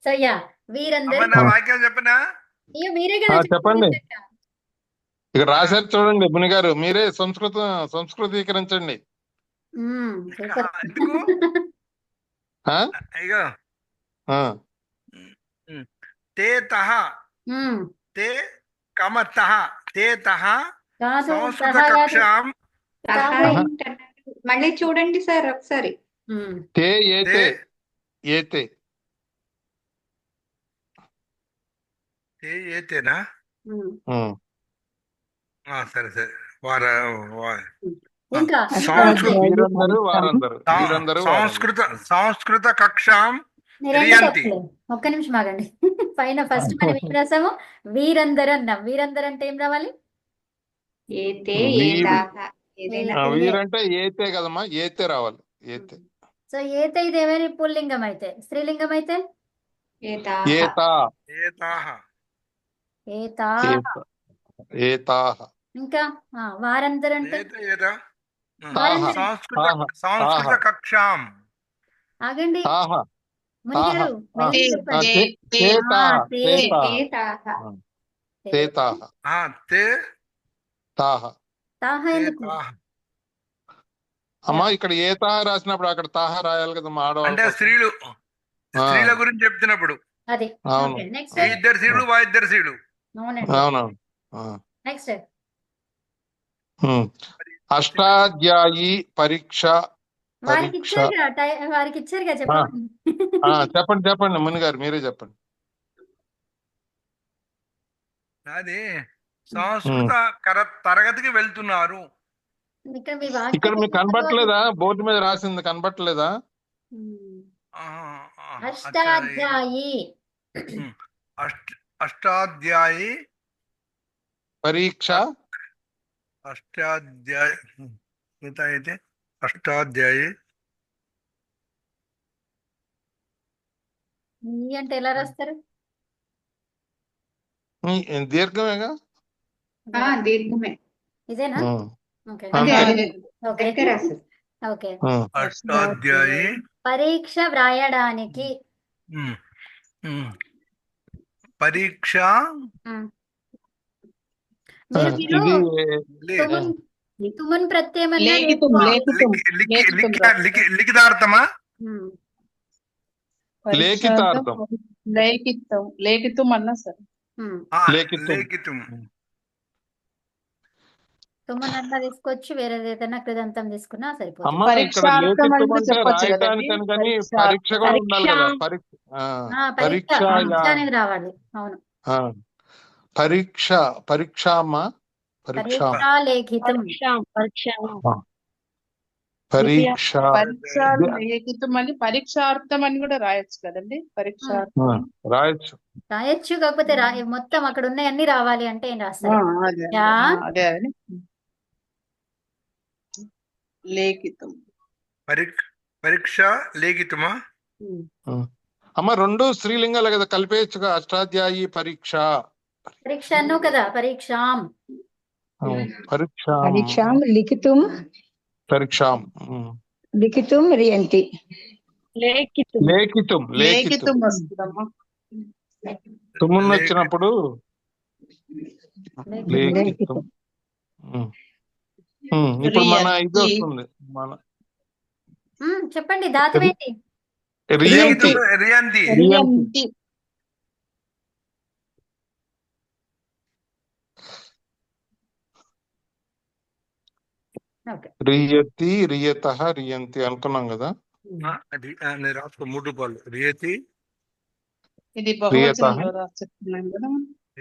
So yeah వీరందరూ అమ్మ నా వాక్యాలు చెప్పనా? అయ్యో మీరే కదా చెప్పింది చెప్పండి. ఇందాక. ఇక్కడ రాశారు చూడండి ముని గారు, మీరే సంస్కృతీకరించండి. సూపర్. ఎందుకు? ఆ? అయ్యో ఆ. తే తహ తే కమతః తే తహ కాదు సంస్కృత సహా కాదు. కక్షాం ఆహా. మళ్ళీ చూడండి సార్ ఒకసారి. తే తే ఏతే తే ఏతేనా? ఉమ్. సరే సరే. వార ఇంకా సంస్కృత వీరందరూ వారందరూ సంస్కృత సంస్కృత కక్షాం మీరు రెండు రియంతి. తప్పులే. ఒక్క నిమిషం ఆగండి. పైన ఫస్ట్ మనం ఏం రాసాము? వీరందరూ అన్నాం. వీరందరూ అంటే ఏం రావాలి? ఏతే వీరు. ఏతాహ ఏదైనా వీరంటే ఏతే కదమ్మా, ఏతే రావాలి. ఏతే. సో ఏతే ఇది ఏమైనా పుల్లింగం అయితే, స్త్రీలింగం అయితే ఏతాహ ఏతా ఏతాహ ఏతా. ఏతాహ. ఇంకా వారందరూ అంటే ఏత ఏత వారందరూ. సంస్కృత తాహ. సంస్కృత కక్షాం. ఆగండి తాహ. ముని గారు, మెల్లిగా చెప్పండి. తేతాహ. తే. ఏతాహ తేతాహ. తే తాహ. తాహ ఎందుకు? తాహ అమ్మా ఇక్కడ ఏతాహ రాసినప్పుడు అక్కడ తాహ రాయాలి కదా మా ఆడవాళ్ళ అంటే కోసం. స్త్రీల గురించి చెప్తున్నప్పుడు అది అవును. నెక్స్ట్. ఈ ఇద్దరు స్త్రీలు వా ఇద్దరు స్త్రీలు. అవునండి. అవునవును. నెక్స్ట్ అష్టాధ్యాయి పరీక్ష. వారికి ఇచ్చారుగా వారికి ఇచ్చారుగా చెప్పండి. చెప్పండి ముని గారు, మీరే చెప్పండి. అది సంస్కృత తరగతికి వెళ్తున్నారు. ఇక్కడ మీ ఇక్కడ మీకు వాక్యం కనబట్టలేదా? బోర్డు మీద రాసింది కనబట్టలేదా? అష్టాధ్యాయి అష్టాధ్యాయి పరీక్ష. అష్టాధ్యాయి మిగతా అయితే అష్టాధ్యాయి అంటే ఎలా రాస్తారు? దీర్ఘమేగా. దీర్ఘమే. ఇదేనా? అదే అంతే. ఓకే అయితే రాశారు. ఓకే. అష్టాధ్యాయి పరీక్ష వ్రాయడానికి. పరీక్ష మీరు ఇది తుమన్ ప్రత్యయం లిఖితార్థమా? లేఖితార్థం. లేఖితం అన్నా సార్. లేఖితం. తుమన్ అన్నా తీసుకోవచ్చు, వేరేది ఏదైనా కృదంతం తీసుకున్నా సరిపోతుంది. అమ్మా ఇక్కడ లేఖితం అంటే రాయటానికని, కానీ పరీక్ష కూడా ఉండాలి కదా. పరీక్ష అనేది రావాలి. అవును. పరీక్ష అమ్మా. లేఖితం. పరీక్ష లేఖితం అని పరీక్షార్థం అని కూడా రాయొచ్చు కదండి. పరీక్షార్థం రాయొచ్చు. కాకపోతే మొత్తం అక్కడ ఉన్నాయన్నీ రావాలి అంటే ఏం రాస్తారు? అదే లేఖితం. పరీక్ష లేఖితమా? అమ్మ రెండు స్త్రీలింగాలు కదా, కలిపేయచ్చుగా. అష్టాధ్యాయి పరీక్ష. పరీక్ష అన్నావు కదా. పరీక్షాం లిఖితుం లిఖితుం రియంతి. లేఖితుం వస్తుందమ్మా. తుమ్మును వచ్చినప్పుడు లేఖితుం. ఇప్పుడు మన ఇది వస్తుంది. చెప్పండి ధాతువు ఏంటి? రియంతి. రియతి రియతః రియంతి అనుకున్నాం కదా. రాసుకో 3 రూపాయలు. రియతి ఇది బహువచనంలో రాస్తున్నాం కదా.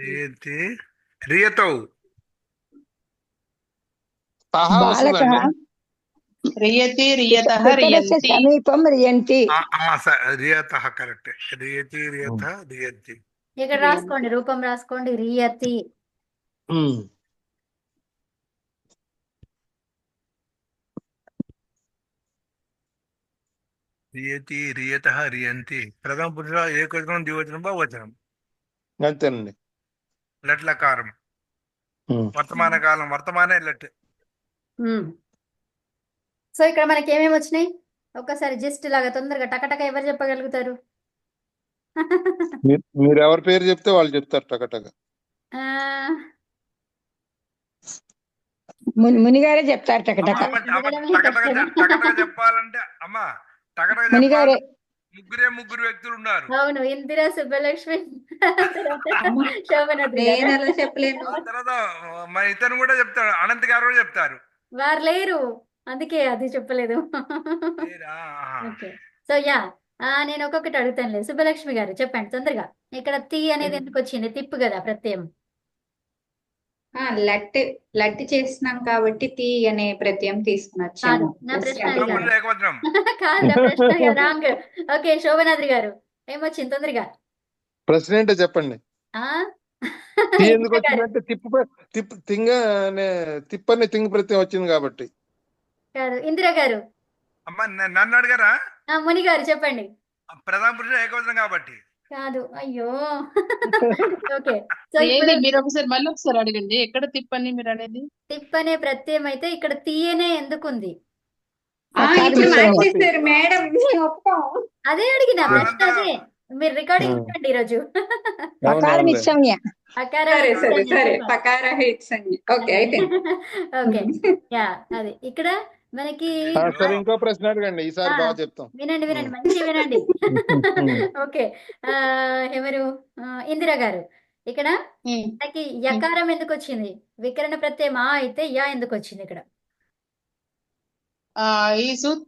రియతి రియతౌ రియతి రియతః రియంతి. సమీపం రియంతి. రియతః కరెక్ట్. రియతి రియతః రియంతి. ఇక్కడ రాసుకోండి, రూపం రాసుకోండి. రియతి. రియతి రియతః రియంతి. ప్రథమ పురుష ఏకవచనం, ద్వివచనం, బహువచనం. అంతేనండి. లట్లకారం. వర్తమాన కాలం వర్తమానే లట్. సో ఇక్కడ మనకి ఏమేమి వచ్చినాయి? ఒక్కసారి జస్ట్ లాగా తొందరగా టకటక ఎవరు చెప్పగలుగుతారు? మీరు ఎవరి పేరు చెప్తే వాళ్ళు చెప్తారు టకటక. ఆ, మునిగారే చెప్తారు టకటక. టకటక చెప్పాలంటే అమ్మా టకటక మునిగారే. చెప్పాలంటే ముగ్గురు వ్యక్తులు ఉన్నారు. అవును, ఇందిరా, సుబ్బలక్ష్మి, అమ్మ, శోభనాద్రి నేను గారు. ఎలా చెప్పలేను. ఆ తర్వాత మన ఇతను కూడా చెప్తాడు, అనంత్ గారు కూడా చెప్తారు. వారు లేరు, అందుకే అది చెప్పలేదు. లేరా? ఆహా. ఓకే, సో నేను ఒక్కొక్కటి అడుగుతానులే. సుబ్బలక్ష్మి గారు చెప్పండి తొందరగా. ఇక్కడ తీ అనేది ఎందుకు వచ్చింది? తిప్పు కదా ప్రత్యయం. లట్టి చేస్తున్నాం కాబట్టి తీ అనే ప్రత్యయం తీసుకుని కాదు, వచ్చాము. నా ప్రశ్న అది ప్రథమ కాదు. పురుష ఏకవచనం. కాదు, నా ప్రశ్న రాంగ్. ఓకే, శోభనాద్రి గారు ఏమొచ్చింది తొందరగా? ప్రశ్న ఏంటో చెప్పండి. ఆ టీ ఎందుకు ఇందిరా గారు. వచ్చిందంటే తిప్పని తింగ ప్రత్యయం వచ్చింది కాబట్టి. కాదు, ఇందిరా గారు. అమ్మా నన్ను అడిగారా? ముని గారు చెప్పండి. ప్రథమ పురుష ఏకవచనం కాబట్టి. కాదు, అయ్యో. ఓకే, సో ఏది ఇప్పుడు మీరు మళ్ళీ ఒకసారి అడగండి, ఎక్కడ తిప్పని మీరు అనేది? తిప్ అనే ప్రత్యయం అయితే ఇక్కడ తీయనే ఎందుకుంది? ఇప్పుడు అకారం మార్చేస్తారు మేడం, మేము ఒప్పుకోం. అదే అడిగిన ప్రశ్న అనంతరం. అదే. మీరు రికార్డింగ్ వినండి ఈరోజు. అకారం ఇచ్చామ్య. అకారం సరే సరే ఇచ్చని సరే చెప్పాలి. పకార హిట్స్ అని. ఓకే అయితే ఓకే, అది ఇక్కడ మనకి సరే ఇంకో ప్రశ్న అడగండి, ఈసారి బాగా చెప్తాం. వినండి వినండి, మంచి వినండి. ఓకే, ఎవరు? ఇందిరా గారు. ఇక్కడ మనకి యకారం ఎందుకు వచ్చింది? వికరణ ప్రత్యయం ఆ అయితే యా ఎందుకు వచ్చింది ఇక్కడ?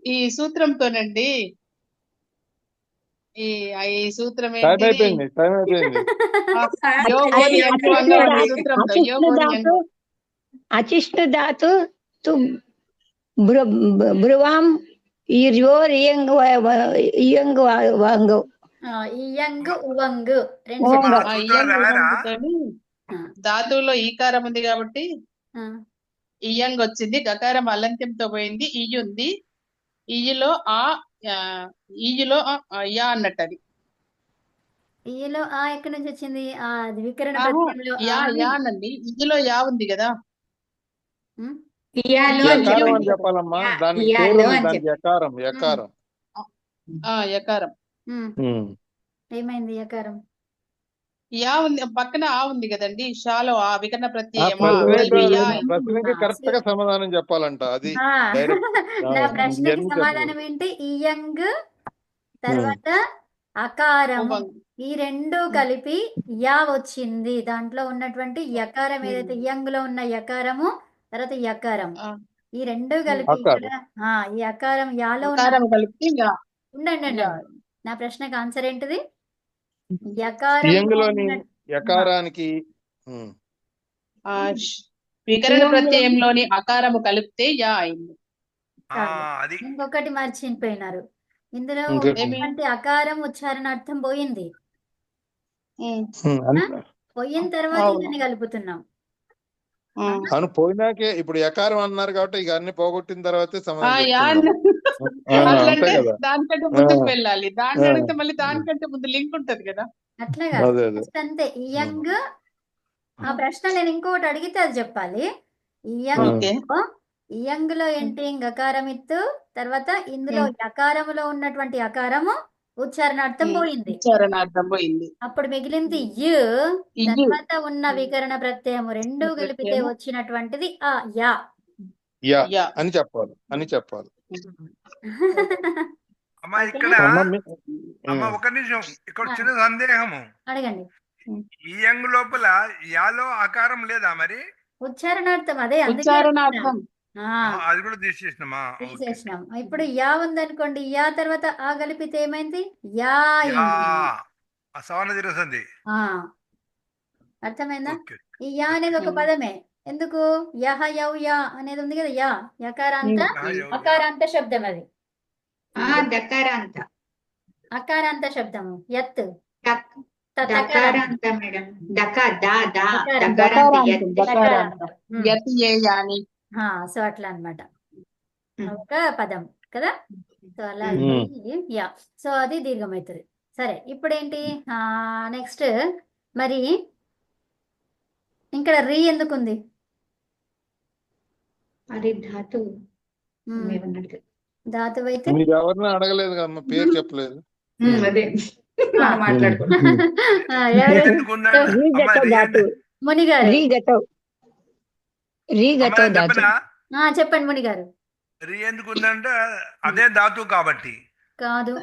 ఈ సూత్రంతోనండి. ఈ ఈ సూత్రం టైం ఏంటిది? అయిపోయింది. యో గోరి యంగు అంగ అనే సూత్రంతో యో గోరి యంగు. అచిష్ణు ధాతు తు బ్రువాం ఈర్యోర్ ఇయంగ్ వాంగు. ఇయంగ్ ఉవంగ్ రెండు ఉవంగ్. చెప్పాలి. ఆ ఇయంగు రాయరా? ఉవంగుతోని ఆ, ధాతువులో ఈకారం ఉంది కాబట్టి ఆ, ఇయంగ్ వచ్చింది. గకారం అలంత్యంతో పోయింది. ఇయ్యి ఉంది. ఇయ్యిలో ఇయ్యిలో యా అన్నట్టు అది. ఈలో ఎక్కడి నుంచి వచ్చింది? అది వికరణ ఆహా, ప్రత్యయంలో యా అని. యా అనండి. ఇయ్యిలో యా ఉంది కదా. ఉమ్, ఇయాలో అని యకారం అని చెప్పండి. చెప్పాలమ్మా, దానికి ఇయాలో పేరు ఉంది, అని దానికి యకారం. యకారం. ఉమ్, ఏమైంది యకారం? యా ఉంది, పక్కన ఆ ఉంది కదండి. షాలో ఆ వికరణ ఆ ప్రత్యయమా కలిపి యా అయింది. ప్రశ్నకి కరెక్ట్ గా సమాధానం చెప్పాలంట, అది డైరెక్ట్. నా ప్రశ్నకి ఇవన్నీ సమాధానం ఏంటి? ఇయంగ్ తర్వాత అకారం, ఉవంగ్. ఈ రెండు కలిపి యా వచ్చింది. దాంట్లో ఉన్నటువంటి యకారం ఏదైతే ఇయంగ్ లో ఉన్న యకారము, తర్వాత యకారం, ఆ, ఈ రెండు కలిపి ఇక్కడ ఈ అకారం యాలో ఉన్న యకారం కలిపి యా ఉండండి యా. నా ప్రశ్నకు ఆన్సర్ ఏంటిది? యకారం ఇయంగులోని యకారానికి ఆ, వికరణ ప్రత్యయంలోని అకారము కలిపితే యా అయింది. అది ఇంకొకటి మర్చిపోయినారు. ఇందులో ఇంకే- ఉన్నటువంటి అకారం ఉచ్చారణార్థం పోయింది. పోయిన తర్వాత అవును. దీన్ని కలుపుతున్నాం. అను పోయినాకే ఇప్పుడు యకారం అన్నారు కాబట్టి ఇక అన్ని పోగొట్టిన తర్వాతే ఆ, సమాధానం యా చెప్తున్నాం. అంతే అట్లంటే కదా. దానికంటే ముందుకు వెళ్ళాలి. దాన్ని ఆ. అడిగితే మళ్ళీ దానికంటే ముందు లింక్ ఉంటది కదా. అట్లా కాదు, అదే అదే. జస్ట్ అంతే. ఇయంగ్ ఆ ప్రశ్న నేను ఇంకొకటి అడిగితే అది చెప్పాలి. ఇయంగ్ ఓకే. ఇయంగ్ లో ఏంటి? గకారం ఇత్తు, తర్వాత ఇందులో యకారములో ఉన్నటువంటి అకారము ఉచ్చారణార్థం పోయింది. ఉచ్చారణార్థం పోయింది. అప్పుడు మిగిలింది యు, ఇయ్యు. తర్వాత ఉన్న వికరణ ప్రత్యయము రెండు కలిపితే ప్రత్యయము. వచ్చినటువంటిది ఆ యా. Yeah yeah. అని చెప్పాలి. అమ్మా ఇక్కడ అమ్మ ఒక నిమిషం, ఇక్కడ చిన్న సందేహము. అడగండి. ఈ యంగ్ లోపల యాలో ఆకారం లేదా మరి? ఉచ్చారణార్థం అదే, అందుకే ఉచ్చారణార్థం. అది కూడా తీసేసినామా? తీసేసినాం. ఇప్పుడు యా ఉందనుకోండి, యా తర్వాత ఆ కలిపితే ఏమైంది? యా యా అయింది. సవరణ తిరగసింది. అర్థమైందా? ఓకే. ఈ యా అనేది ఒక పదమే. ఎందుకు? యహ యౌ యా అనేది ఉంది కదా. యా యకారాంత అకారాంత శబ్దం, అది దకారాంత అకారాంత శబ్దము. యత్ దకారాంత మేడం. దకారం. దకారాంతం. యతి ఏ యాని. సో అట్లా అన్నమాట, ఒక పదం కదా. సో అలా యా, సో అది దీర్ఘం అవుతుంది. సరే, ఇప్పుడు ఏంటి నెక్స్ట్? మరి ఇక్కడ రీ ఎందుకు ఉంది? అది ధాతు ధాతువు అయితే మీరు ఎవరిని అడగలేదు కదమ్మా, పేరు చెప్పలేదు. అదే మనం మాట్లాడుకుంటాం. ఎవరు ఎందుకు ఉందంటే రీ అమ్మ గతో రీ ధాతు ముని గారు రీ గతో అమ్మ ధాతు చెప్పనా చెప్పండి ముని గారు. రీ ఎందుకు ఉందంటే అదే ధాతు కాబట్టి. కాదు,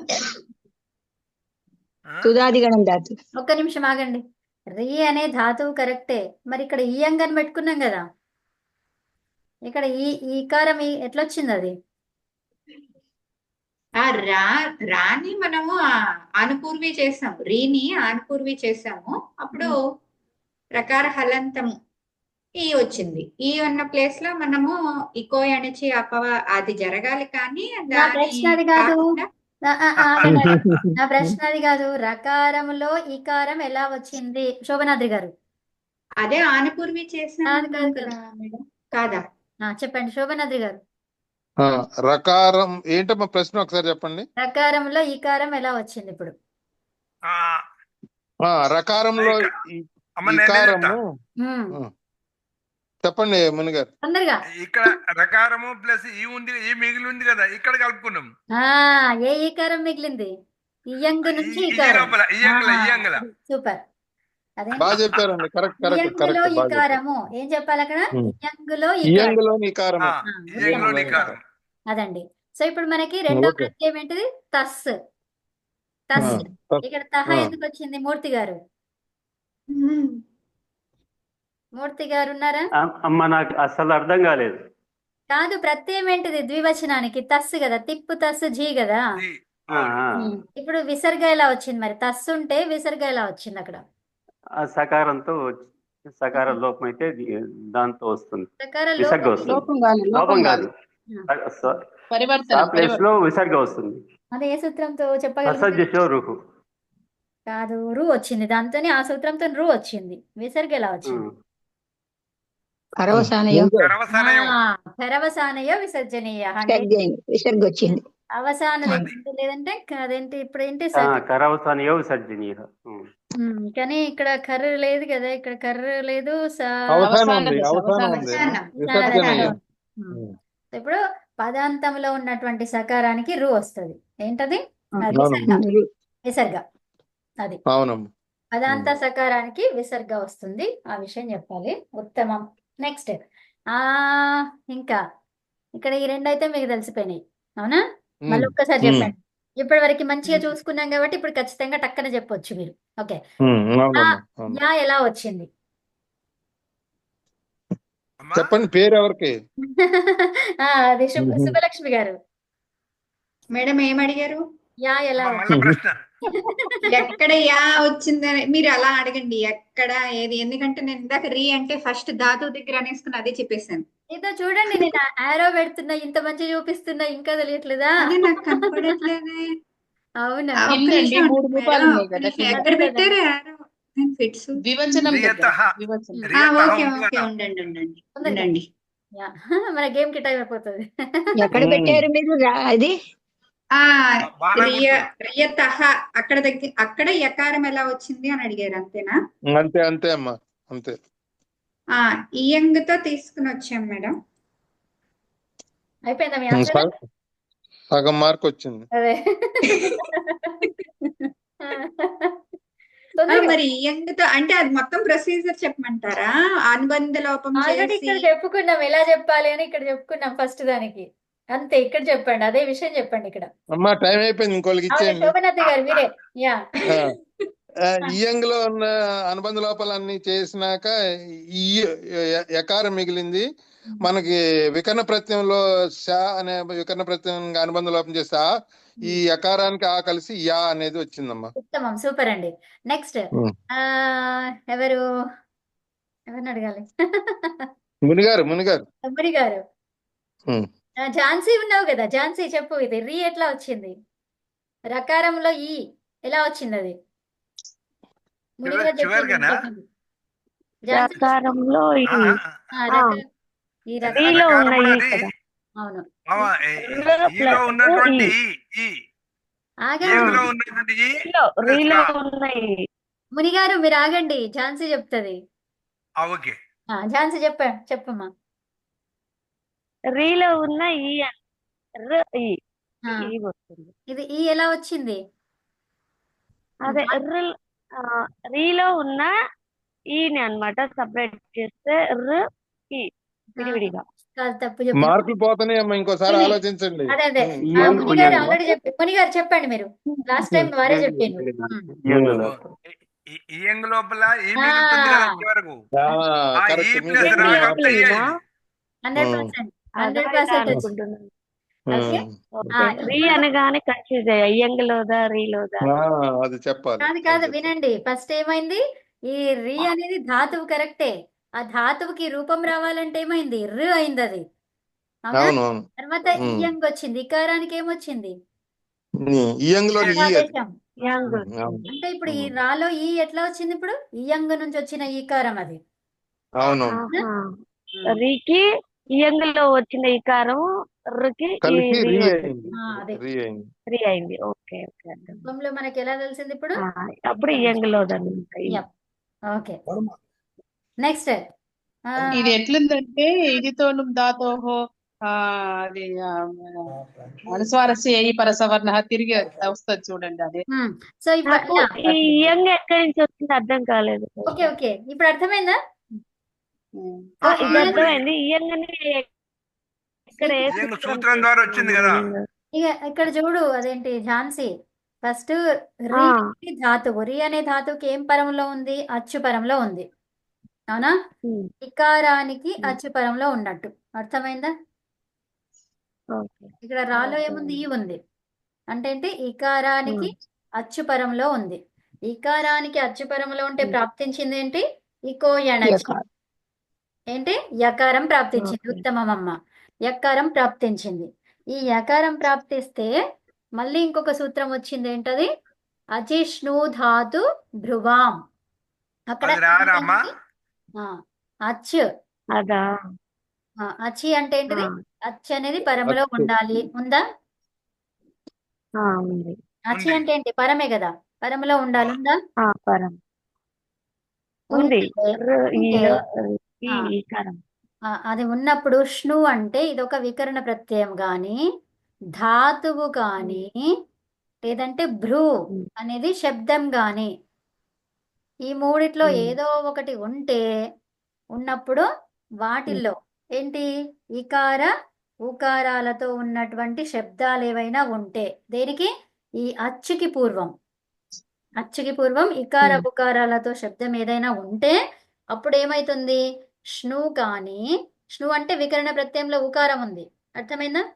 ఆ? తుదాదిగణం ధాతు ఒక్క నిమిషం ఆగండి. రీ అనే ధాతువు కరెక్టే, మరి ఇక్కడ ఈ అంగని పెట్టుకున్నాం కదా, ఇక్కడ ఈ ఈకారం ఎట్లొచ్చింది అది? ఆ రాని మనము ఆనుపూర్వి చేసాము, రీని ఆనుపూర్వి చేసాము. అప్పుడు రకార హలంతము ఈ వచ్చింది. ఈ ఉన్న ప్లేస్ లో మనము ఇకో అణిచి అది జరగాలి, కానీ నా ప్రశ్న అది కాదు. కాకుండా ఆగండి. నా ప్రశ్న అది కాదు. రకారములో ఈకారం ఎలా వచ్చింది శోభనాద్రి గారు? అదే ఆనుపూర్వి చేసాము కాదు, కాదు, కదా మేడం. కాదా? చెప్పండి శోభనాద్రి గారు. రకారం ఏంటమ్మా ప్రశ్న ఒకసారి చెప్పండి. రకారంలో ఈకారం ఎలా వచ్చింది ఇప్పుడు? ఆ, రకారంలో అమ్మ నేనే చెప్తా. ఈకారము ఉమ్, చెప్పండి మునిగారు. తొందరగా. ఇక్కడ రకారము ప్లస్ ఈ ఉంది, ఈ మిగిలి ఉంది కదా, ఇక్కడ కలుపుకున్నాం. ఏ ఈకారం మిగిలింది? ఇయంగు నుంచి ఈ ఈకారం. లోపల ఈ అంగల సూపర్. అదే బాగా చెప్పారండి. కరెక్ట్ కరెక్ట్ ఇయంగులో కరెక్ట్ బాగా చెప్పారు. ఈకారము ఏం చెప్పాలి అక్కడ? ఇయంగులో ఈకారం. ఇయంగులోని ఈకారము ఈ అంగలోని కారం. అదండి. సో ఇప్పుడు మనకి రెండో ఓకే. ప్రత్యయం ఏంటిది? తస్. తస్. ఇక్కడ తహ ఎందుకు వచ్చింది? మూర్తి గారు, మూర్తి గారు ఉన్నారా? అమ్మ నాకు అసలు అర్థం కాలేదు. కాదు, ప్రత్యయం ఏంటిది ద్వివచనానికి? తస్సు కదా, తిప్పు తస్సు జీ కదా. ఈ, ఆ, అవును. ఆ. ఇప్పుడు విసర్గ ఎలా వచ్చింది మరి? తస్సు ఉంటే విసర్గ ఎలా వచ్చింది అక్కడ? ఆ సకారంతో సకార లోపం అయితే దాంతో వస్తుంది, ప్రకార విసర్గ లోపం. వస్తుంది. లోపం కాదు, లోపం కాదు, పరివర్తన ప్లేస్ లో విసర్గ వస్తుంది. అదే ఏ సూత్రంతో చెప్పగలరు? ససజ్జో రుహు. కాదు, రు వచ్చింది, దాంతోనే ఆ సూత్రంతో రు వచ్చింది. విసర్గ ఎలా వచ్చింది? పరవసానయో పరవసానయం. పరవసానయో విసర్జనీయ అంటే విసర్గ వచ్చింది. అవసాన అది. లేదంటే అదేంటి ఇప్పుడు ఏంటి కరవసానయో విసర్జనీయ. కానీ ఇక్కడ కర్ర లేదు కదా, ఇక్కడ కర్ర లేదు. అవసానం ఉంది, అవసానం ఉంది. అవసానం. విసర్జనీయ. ఇప్పుడు పదాంతంలో ఉన్నటువంటి సకారానికి రు వస్తుంది. ఏంటది? అవునమ్మా. విసర్గ. అది అవునమ్మా. పదాంత సకారానికి విసర్గ వస్తుంది. ఆ విషయం చెప్పాలి. ఉత్తమం. నెక్స్ట్ ఇంకా ఇక్కడ ఈ రెండు అయితే మీకు తెలిసిపోయినాయి, అవునా? మళ్ళీ ఒక్కసారి చెప్పండి. ఇప్పటి వరకు మంచిగా చూసుకున్నాం కాబట్టి ఇప్పుడు ఖచ్చితంగా టక్కన చెప్పొచ్చు మీరు. ఓకే. యా ఎలా వచ్చింది? అమ్మా, చెప్పండి పేరు ఎవరికి? అది శుభలక్ష్మి గారు. మేడం ఏం అడిగారు? యా ఎలా అమ్మ, మళ్ళా ప్రశ్న. ఎక్కడ యా వచ్చిందని మీరు అలా అడగండి. ఎక్కడ ఏది, ఎందుకంటే నేను ఇందాక రీ అంటే ఫస్ట్ ధాతు దగ్గర అనేసుకుని అదే చెప్పేశాను. ఇదో చూడండి, నేను ఆరో పెడుతున్నా, ఇంత మంచి చూపిస్తున్నా, ఇంకా తెలియట్లేదా? అదే నాకు కనపడట్లేదే. అవునా? ఒక్క కిందండి నిమిషం 3 మేడం, రూపాయలు ఉన్నాయి ఒక్క కదా నిమిషం. కింద. ఎక్కడ పెట్టారు యారో? నేను ఫిట్స్. ద్వివచనం దగ్గర. రియతః. ద్వివచనం. రియతః ఓకే ఉంది ఓకే, కదా. ఉండండి ఉండండి ఉండండి. యా. మన గేమ్ కి టైం అయిపోతుంది. ఎక్కడ పెట్టారు మీరు అది? బాగా రియతః అక్కడ దగ్గర, అక్కడ యకారం ఎలా వచ్చింది అని అడిగారు, అంతేనా? అంతే అంతే అమ్మా, అంతే. ఇయంగుతో తీసుకుని వచ్చాం మేడం. అయిపోయిందా మీ ఆన్సర్? సగం మార్క్ వచ్చింది. అదే. మరి ఇయంగుతో అంటే అది మొత్తం ప్రొసీజర్ చెప్పమంటారా? అనుబంధ లోపం ఆల్రెడీ చేసి ఇక్కడ చెప్పుకున్నాం ఎలా చెప్పాలి అని, ఇక్కడ చెప్పుకున్నాం ఫస్ట్ దానికి. అంతే, ఇక్కడ చెప్పండి, అదే విషయం చెప్పండి ఇక్కడ. అమ్మా టైం అయిపోయింది, ఇంకోళ్ళకి ఇచ్చేయండి. శోభనాథ్ గారు మీరే. యా. ఇయంగులో ఉన్న అనుబంధ లోపాలన్నీ చేసినాక ఈ యకారం మిగిలింది. మనకి వికర్ణ ప్రత్యయంలో శ అనే వికర్ణ ప్రత్యయం అనుబంధ లోపం చేస్తే ఈ యకారానికి ఆ కలిసి యా అనేది వచ్చిందమ్మా. ఉత్తమం, సూపర్ అండి. నెక్స్ట్ ఎవరు ఎవరిని అడగాలి? మునిగారు తమ్ముడి గారు. ఝాన్సీ ఉన్నావు కదా, ఝాన్సీ చెప్పు, ఇది రీ ఎట్లా వచ్చింది? రకారంలో ఈ ఎలా వచ్చింది అది? చివరిగానా? రకారంలో ఈ రీలో ఉన్నాయి రకారంలో కదా. అవును. ఈలో ఉన్నటువంటి ఈ ఆగండి ఏమిలో ఉన్నటువంటి ఈ రీలో ఉన్నాయి. మునిగారు, మీరు ఆగండి, ఝాన్సీ చెప్తుంది. ఓకే. ఝాన్సీ చెప్పమ్మా. రీలో ఉన్న ఈ ఇది ఈ ఎలా వచ్చింది? అదే రీలో ఉన్న ఈని అన్నమాట సపరేట్ చేస్తే ఈ విడివిడిగా. కాదు, తప్పు చెప్పిన మార్కులు పోతున్నాయమ్మా, ఇంకోసారి ఇది. ఆలోచించండి. అదే అదే ఇయ్యంగ్ ముని గారు ఉయ్యంగ్ ఆల్రెడీ ముని గారు చెప్పండి మీరు. లాస్ట్ టైం వారే చెప్పిండ్రు. ఇయ్యంగ్ ఓ, ధాతు. ఈ యంగ్ లోపల ఈ మిగులుతుంది కదా చివరకు. ఆ ఈ కరెక్ట్, ప్లస్ మీరు రా యంగ్ కాబట్టి ఈ మిగిలిందా? అయింది. 100%. అదే 100% అనుకుంటున్నాను. ఓకే. ఓకే, రీ ఇప్పుడు అనగానే కన్ఫ్యూజ్ అయ్యా, ఇయ్యంగ్ లోదా రీలోదా. అది చెప్పాలి. కాదు అది కాదు, చెప్పాలి. వినండి. ఫస్ట్ ఏమైంది, ఈ రి అనేది ధాతువు కరెక్టే. ఆ ధాతువుకి రూపం రావాలంటే ఏమైంది, రు అయింది అది. అవునా? అవును అవును. తర్వాత ఇయంగ్ వచ్చింది. ఇకారానికి ఏమొచ్చింది, ఇయంగ్ లో ఈ అది. ఆదేశం. యంగ్ అవును అంటే ఇప్పుడు ఈ రాలో ఈ ఎట్లా వచ్చింది, ఇప్పుడు ఇయంగ్ నుంచి వచ్చిన ఈకారం అది. అవునవును. రీకి ఇయంగ్ లో వచ్చిన ఈకారం రుకి కలిసి రీ రీ వచ్చింది. అయింది. అదే రీ అయింది. రీ అయింది. ఓకే ఓకే, అర్థం. రూపంలో మనకి ఎలా తెలిసింది ఇప్పుడు. అప్పుడు ఇయంగ్ లోదని. Yep. Okay, next. ఇది ఎట్లుందంటే ఇదితోను ధాతోహో అది అనుస్వారస్య ఈ పరసవర్ణ తిరిగి వస్తుంది చూడండి అదే. సో ఇప్పుడు నాకు ఈ ఇయంగ్ ఎక్కడి నుంచి వచ్చింది అర్థం కాలేదు. ఓకే ఓకే, ఇప్పుడు అర్థమైందా. ఇది అర్థమైంది. ఇయంగ్ అని ఇక్కడ ఏ ఇయంగ్ సూత్రం సూత్రం ద్వారా వచ్చింది కదా. ఇక ఇక్కడ చూడు, అదేంటి ఝాన్సీ, ఫస్ట్ రి ఆ. అనేది ధాతువు. రి అనే ధాతువుకి ఏం పరంలో ఉంది, అచ్చు పరంలో ఉంది. అవునా? ఇకారానికి అచ్చు పరంలో ఉన్నట్టు అర్థమైందా. ఓకే. ఇక్కడ రాలో ఏముంది, ఈ ఉంది. అంటే ఏంటి, ఇకారానికి అచ్చు పరంలో ఉంది. ఇకారానికి అచ్చు పరంలో ఉంటే ప్రాప్తించింది ఏంటి, ఇకో ఎనచి. ఏంటి, యకారం ప్రాప్తించింది. ఓకే. ఉత్తమమ్మ, యకారం ప్రాప్తించింది. ఈ యకారం ప్రాప్తిస్తే మళ్ళీ ఇంకొక సూత్రం వచ్చింది. ఏంటది, అజిష్ణు ధాతు భ్రువాం. అక్కడ అది రారామా? అచ్చు. అదా. అచి అంటే ఏంటిది, ఆ. అచ్చు అనేది పరములో అచ్చు. ఉండాలి. ఉందా? ఉంది. అచి ఉంది. అంటే ఏంటి, పరమే కదా, పరములో ఉండాలి. ఉందా? పరం ఉంది. ఉంటే ఈ ఈకారం. అది ఉన్నప్పుడుష్ణు అంటే ఇది ఒక వికరణ ప్రత్యయం గాని, ధాతువు గాని, లేదంటే భ్రూ అనేది శబ్దం గాని, ఈ మూడిట్లో ఏదో ఒకటి ఉంటే ఉన్నప్పుడు వాటిల్లో ఏంటి, ఇకార ఉకారాలతో ఉన్నటువంటి శబ్దాలు ఏవైనా ఉంటే, దేనికి, ఈ అచ్చుకి పూర్వం, అచ్చుకి పూర్వం ఇకార ఉకారాలతో శబ్దం ఏదైనా ఉంటే అప్పుడు ఏమైతుంది,ష్ణు కానీ,ష్ణు అంటే వికరణ ప్రత్యయంలో ఉకారం ఉంది. అర్థమైందా.ష్ణు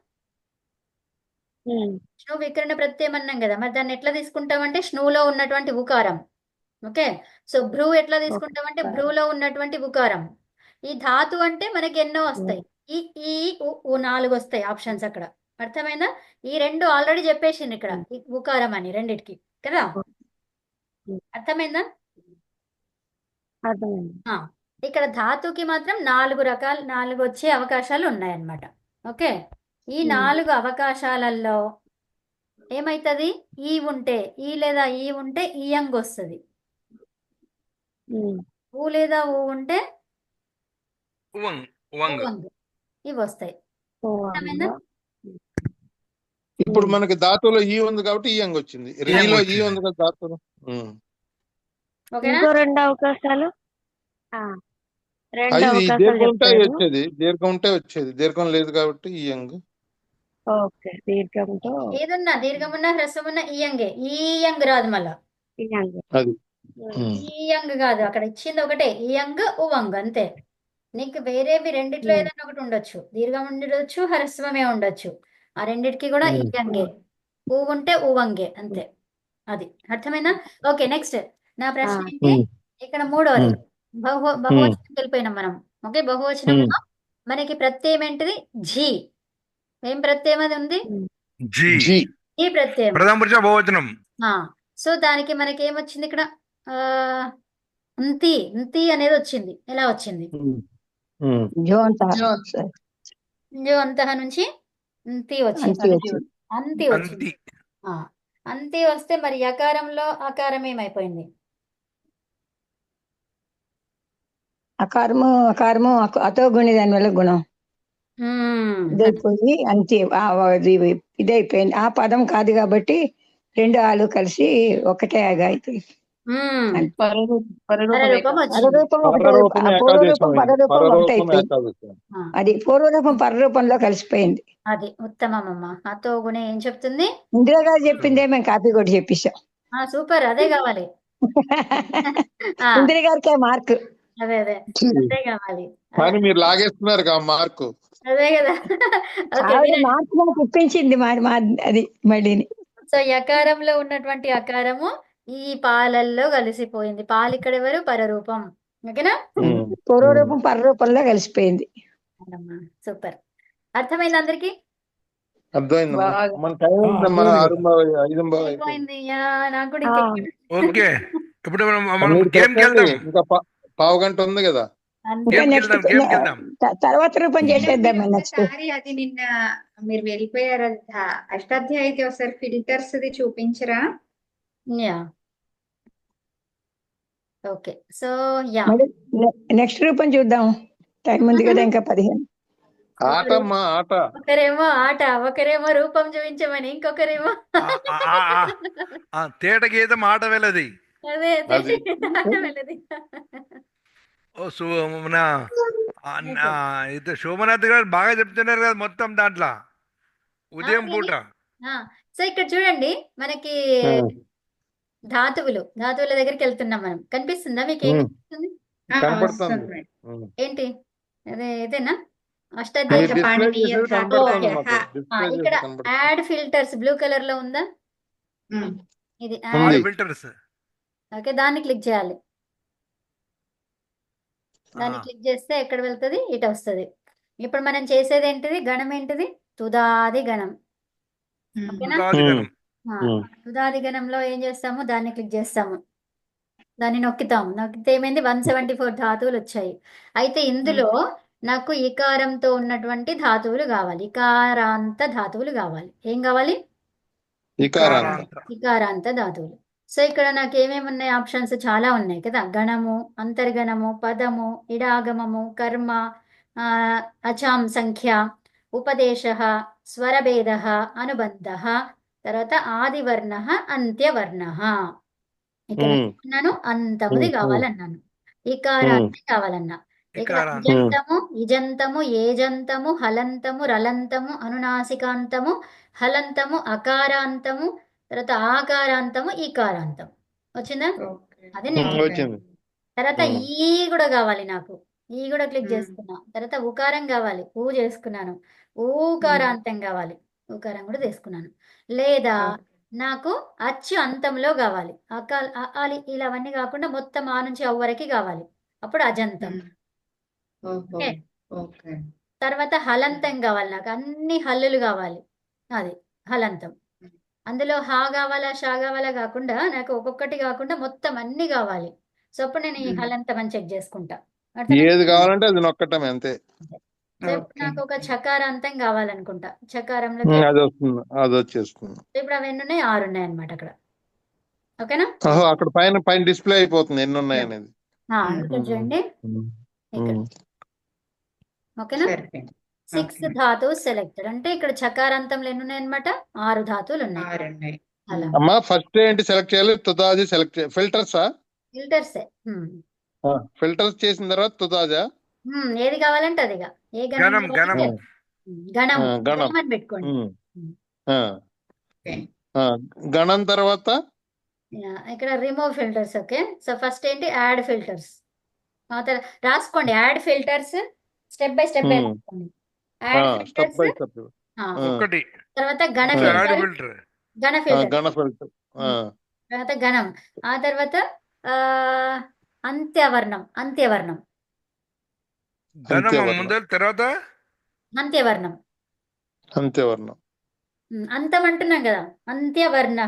వికరణ ప్రత్యయం అన్నాం కదా, మరి దాన్ని ఎట్లా తీసుకుంటామంటే షణులో ఉన్నటువంటి ఉకారం. ఓకే, సో భ్రూ ఎట్లా తీసుకుంటామంటే భ్రూలో ఉన్నటువంటి ఉకారం. ఈ ధాతు అంటే మనకి ఎన్నో వస్తాయి, ఈ ఈ ఉ 4 వస్తాయి ఆప్షన్స్ అక్కడ. అర్థమైందా. ఈ రెండు ఆల్రెడీ చెప్పేసింది ఇక్కడ, ఈ ఉకారం అని రెండిటికి కదా. అర్థమైందా. ఇక్కడ ధాతుకి మాత్రం 4 వచ్చే అవకాశాలు ఉన్నాయన్నమాట. ఓకే, ఈ 4 అవకాశాలలో ఏమైతుంది, ఈ ఉంటే, ఈ లేదా ఈ ఉంటే ఇయంగ్ వస్తుంది. ఊ లేదా ఊ ఉంటే ఉవంగ్ ఉవంగ్. ఉవంగ్. ఇవి వస్తాయి. అర్థమైందా. ఇప్పుడు మనకి ధాతువులో ఈ ఉంది కాబట్టి ఇయంగ్ వచ్చింది. రీలో ఈ ఉంది కదా ధాతువులో. ఓకేనా. ఇంకో 2 అవకాశాలు. అది దీర్ఘం ఉంటే చెప్పారు. వచ్చేది, దీర్ఘం ఉంటే వచ్చేది, దీర్ఘం లేదు కాబట్టి ఇయంగ్. ఓకే, దీర్ఘంతో ఏదున్నా దీర్ఘమున్నా హ్రస్వమున్నా ఇయంగే. ఇయంగ్ రాదు మళ్ళా, ఇయంగ్. అది ఇయంగ్ కాదు. అక్కడ ఇచ్చింది ఒకటే, ఇయంగ్ ఉవంగ్ అంతే. నీకు వేరేవి రెండిట్లో ఏదైనా ఒకటి ఉండొచ్చు, దీర్ఘం ఉండొచ్చు, హ్రస్వమే ఉండొచ్చు. ఆ రెండిటికి కూడా ఇయంగే. ఊ ఉంటే ఉవంగే అంతే. అది అర్థమైందా. ఓకే, నెక్స్ట్ నా ప్రశ్న ఏంటి, ఇక్కడ మూడోది బహువచనం వెళ్ళిపోయినాం మనం. ఓకే, బహువచనంలో మనకి ప్రత్యయం ఏంటిది, ఝీ. ఏం ప్రత్యయం అది ఉంది, జీ. ఈ ప్రత్యయం. ప్రథమ పురుష బహువచనం. సో దానికి మనకి ఏమొచ్చింది ఇక్కడ, ఇంతి అనేది వచ్చింది. ఎలా వచ్చింది, జో అంతః నుంచి ఇంతి వచ్చింది. అంతి వచ్చింది. అంతి వస్తే మరి యకారంలో ఆకారం ఏమైపోయింది, అకారము అతో గుణి దాని వల్ల గుణం ఇదైపోయి అంతే. ఇదైపోయింది. ఆ పదం కాదు కాబట్టి రెండు ఆలు కలిసి ఒకటే ఆగా అవుతుంది. ఉమ్, పరరూపం పరరూపం వచ్చింది. పరరూపం ఒకటే, పరరూపం పూర్వరూపం ఏకాదశం అయింది. పరరూపం ఒకటే పరరూపం అయిపోయింది. ఏకాదశం. ఆ, అది పూర్వరూపం పరరూపంలో కలిసిపోయింది. అది ఉత్తమం అమ్మ. అతో గుణ ఏం చెప్తుంది? ఇందిరా గారు చెప్పిందే మేము కాపీ కొట్టి చెప్పేశాం. సూపర్, అదే కావాలి. ఆ, ఇందిరా గారికే మార్క్. అదే అదే అదే కావాలి. కానీ మీరు లాగేస్తున్నారు కా మార్కు. అదే కదా. ఓకే, ఆవిడ మార్క్ నాకు ఇప్పించింది అది మళ్ళీని. సో యకారంలో ఉన్నటువంటి అకారము ఈ పాలల్లో కలిసిపోయింది. పాలు ఇక్కడ ఎవరు? పరరూపం. ఓకేనా? పూర్వరూపం పరరూపంలో కలిసిపోయింది. అవునమ్మా, సూపర్. అర్థమైంది అందరికి? అర్థమైందమ్మా. బాగా. మన టైం ఉందమ్మా, 6:05 అయిపోయింది. అయిపోయింది. నాకు కూడా ఆ. ఓకే, ఇప్పుడు మనం మీరు గేమ్కి చెప్పండి. వెళ్దాం. ఇంకా పావు గంట ఉంది కదా. అంతే. ఇంకా గేమ్కి నెక్స్ట్ వెళ్దాం, గేమ్కి వెళ్దాం. తర్వాత రూపం చేసేద్దాం నెక్స్ట్. ఒకసారి అది నిన్న మీరు వెళ్ళిపోయారు, అది అష్టాధ్యాయికి ఒకసారి ఫిల్టర్స్ ది చూపించరా? Yeah, okay. So yeah, next రూపం చూద్దాం. టైం ఉంది కదా ఇంకా 15. ఆటమ్మా, ఆట. ఒకరేమో ఆట, ఒకరేమో రూపం చూపించమని, ఇంకొకరేమో తేట గీతం ఆట వెళ్ళది. అదే అది. ఆట వెళ్ళది. ఓ మన ఇది శోభనాథ్ గారు బాగా చెప్తున్నారు కదా మొత్తం దాంట్లో ఉదయం పూట. సో ఇక్కడ చూడండి, మనకి ధాతువుల దగ్గరికి వెళ్తున్నాం మనం. కనిపిస్తుందా మీకు? ఏం కనిపిస్తుంది? కనపడుతుంది. వస్తుంది. ఏంటి? ఇదేనా మీరు అష్టాధ్యాయి? డిస్ప్లే పాండియ చేసేది ధాతు. కనపడుతుంది ఓకే. మాకు. డిస్ప్లే ఇక్కడ చేసేది కనపడుతుంది. యాడ్ ఫిల్టర్స్ బ్లూ కలర్ లో ఉందా? ఇది ఉంది. యాడ్. ఫిల్టర్స్. ఓకే, దాన్ని క్లిక్ చేయాలి. దాన్ని క్లిక్ చేస్తే ఎక్కడ వెళ్తుంది? ఇటు వస్తుంది. ఇప్పుడు మనం చేసేది ఏంటిది? గణం ఏంటిది? తుదాది గణం. ఓకేనా? తుదాది గణంలో ఏం చేస్తాము? దాన్ని క్లిక్ చేస్తాము, దాన్ని నొక్కుతాము. నొక్కితే ఏమైంది? 174 ధాతువులు వచ్చాయి. అయితే ఇందులో నాకు ఇకారంతో ఉన్నటువంటి ధాతువులు కావాలి. ఇకారాంత ధాతువులు కావాలి. ఏం కావాలి? ఇకారాంత ధాతువులు. సో ఇక్కడ నాకు ఏమేమి ఉన్నాయి? ఆప్షన్స్ చాలా ఉన్నాయి కదా. గణము, అంతర్గణము, పదము, ఇడాగమము, కర్మ, అచాం సంఖ్య, ఉపదేశ, స్వరభేద, అనుబంధ, తర్వాత ఆదివర్ణ, అంత్యవర్ణ. ఇక్కడ అన్నాను అంతముది కావాలన్నాను, ఇకారాంతి కావాలన్నా. ఇక్కడ ఇజంతము, ఇజంతము, ఏజంతము, హలంతము, రలంతము, అనునాసికాంతము, హలంతము, అకారాంతము, తర్వాత ఆకారాంతము, ఈకారాంతం. వచ్చిందా? అదే నెక్స్ట్. వచ్చింది. తర్వాత ఈ కూడా కావాలి నాకు. ఈ కూడా క్లిక్ చేసుకున్నా. తర్వాత ఉకారం కావాలి, ఊ చేసుకున్నాను. ఊకారాంతం కావాలి, ఊకారం కూడా తీసుకున్నాను. లేదా నాకు అచ్చు అంతంలో కావాలి. అకాలి ఇలా అవన్నీ కాకుండా మొత్తం ఆ నుంచి అవ్వ వరకు కావాలి. అప్పుడు అజంతం. ఓకే. తర్వాత హలంతం కావాలి, నాకు అన్ని హల్లులు కావాలి. అది హలంతం. అందులో హా కావాలా, షా కావాలా కాకుండా నాకు ఒక్కొక్కటి కాకుండా మొత్తం అన్ని కావాలి. సో అప్పుడు నేను ఈ హలంతం అని చెక్ చేసుకుంటా. ఏది కావాలంటే అది నొక్కటమే అంతే. సో ఇప్పుడు నాకు ఒక చకారాంతం కావాలనుకుంటా. చకారంలో అది వస్తుంది, అది వచ్చేస్తుంది. ఇప్పుడు అవి ఎన్ని ఉన్నాయి? 6 ఉన్నాయి అనమాట అక్కడ. ఓకేనా? అక్కడ పైన డిస్ప్లే అయిపోతుంది ఎన్ని ఉన్నాయి అనేది. ఇక్కడ చూడండి, ఇక్కడ. ఓకేనా? 6 ధాతువు సెలెక్టెడ్. అంటే ఇక్కడ చకారాంతంలో ఎన్ని ఉన్నాయి అనమాట? 6 ధాతువులు ఉన్నాయి. అలా అమ్మా ఫస్ట్ ఏంటి సెలెక్ట్ చేయాలి? తుదాది సెలెక్ట్ చేయాలి. ఫిల్టర్సా? ఫిల్టర్సే. ఫిల్టర్స్ చేసిన తర్వాత తుదాజా? ఏది కావాలంటే అదిగా. ఏ గణం గణం గణం. గణం పెట్టుకోండి. గణం తర్వాత ఇక్కడ remove filters. Okay. So first ఏంటి? Add filters. రాసుకోండి, add filters. Step by step రాసుకోండి. Add step by filters. Step. ఒకటి. తర్వాత గణ ఫిల్టర్. గణ ఫిల్టర్. తర్వాత గణం. ఆ తర్వాత అంత్యవర్ణం. తర్వాత అంత్యవర్ణం. అంతం అంటున్నాం కదా, అంత్యవర్ణ.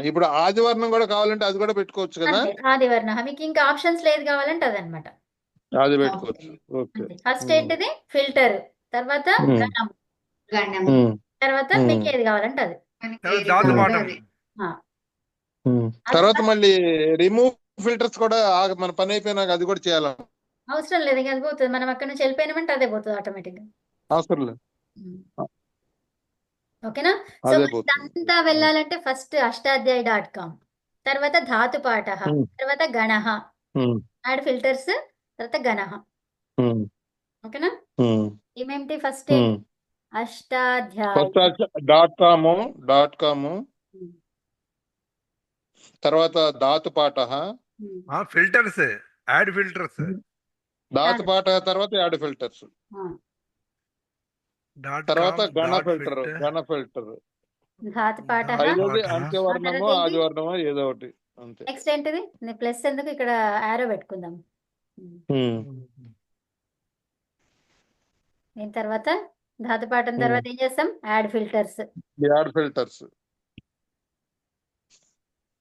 ఇప్పుడు ఆదివర్ణం కూడా కావాలంటే అది కూడా పెట్టుకోవచ్చు కదా. ఆదివర్ణ. మీకు ఇంకా ఆప్షన్స్ లేదు కావాలంటే అదనమాట. అది పెట్టుకోవచ్చు. ఓకే. ఫస్ట్ ఏంటిది? ఫిల్టర్. తర్వాత గణం. తర్వాత మీకు ఏది కావాలంటే అది. తర్వాత మళ్ళీ రిమూవ్ ఫిల్టర్స్ కూడా మన పని అయిపోయినాక అది కూడా చేయాలి. అవసరం లేదు, ఇంకా అది పోతుంది. మనం అక్కడ నుంచి వెళ్ళిపోయినామంటే అదే పోతుంది ఆటోమేటిక్ గా. అవసరం లేదు. ఓకేనా? సో అదే మనకి పోతుంది. అంతా వెళ్ళాలంటే ఫస్ట్ అష్టాధ్యాయి.com, తర్వాత ధాతుపాఠ, ఉమ్, తర్వాత గణః, ఉమ్, యాడ్ ఫిల్టర్స్, తర్వాత గణః. ఉమ్, ఓకేనా? ఉమ్, ఏమేమిటి ఫస్ట్ ఏంటి? ఉమ్. అష్టాధ్యాయి. ఫస్ట్ .com తర్వాత ధాతుపాఠ, ఫిల్టర్స్, యాడ్ ఫిల్టర్స్, ధాతుపాఠ తర్వాత యాడ్ ఫిల్టర్స్, తర్వాత గణ ఫిల్టర్, ధాతుపాఠ. ఐదోది పాఠ. అంత్యవర్ణమో ఆ తర్వాత ఏంటి? ఆదివర్ణమో ఏదో ఒకటి అంతే. నెక్స్ట్ ఏంటిది? ప్లస్ ఎందుకు, ఇక్కడ ఆరో పెట్టుకుందాం. ఉమ్, దీని తర్వాత ధాతుపాఠం ఉమ్. తర్వాత ఏం చేస్తాం? Add filters. Add filters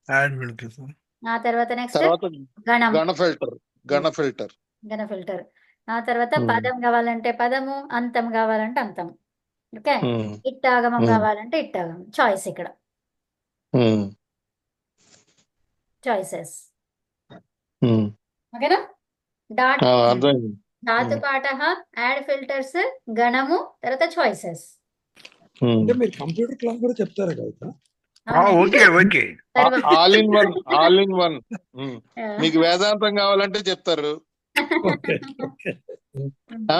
add filters. ఆ తర్వాత నెక్స్ట్ తర్వాత గణం, గణ ఫిల్టర్. గణ ఫిల్టర్. ఆ తర్వాత ఉమ్. పదం కావాలంటే పదము, అంతం కావాలంటే అంతం. ఓకే, ఉమ్, ఇట్టాగమం ఉమ్, కావాలంటే ఇట్టాగమం. చాయిస్ ఇక్కడ ఉమ్, చాయిసెస్. ఉమ్. ఓకేనా? డాట్ అర్థమైంది. ధాతుపాఠ, యాడ్ ఫిల్టర్స్, గణము, తర్వాత చాయిసెస్. ఉమ్. అంటే మీరు కంప్యూటర్ క్లాస్ కూడా చెప్తారా కదా? Okay okay. తర్వాత ఆల్ ఇన్ వన్. మీకు వేదాంతం కావాలంటే చెప్తారు, ఓకే ఓకే. ఆ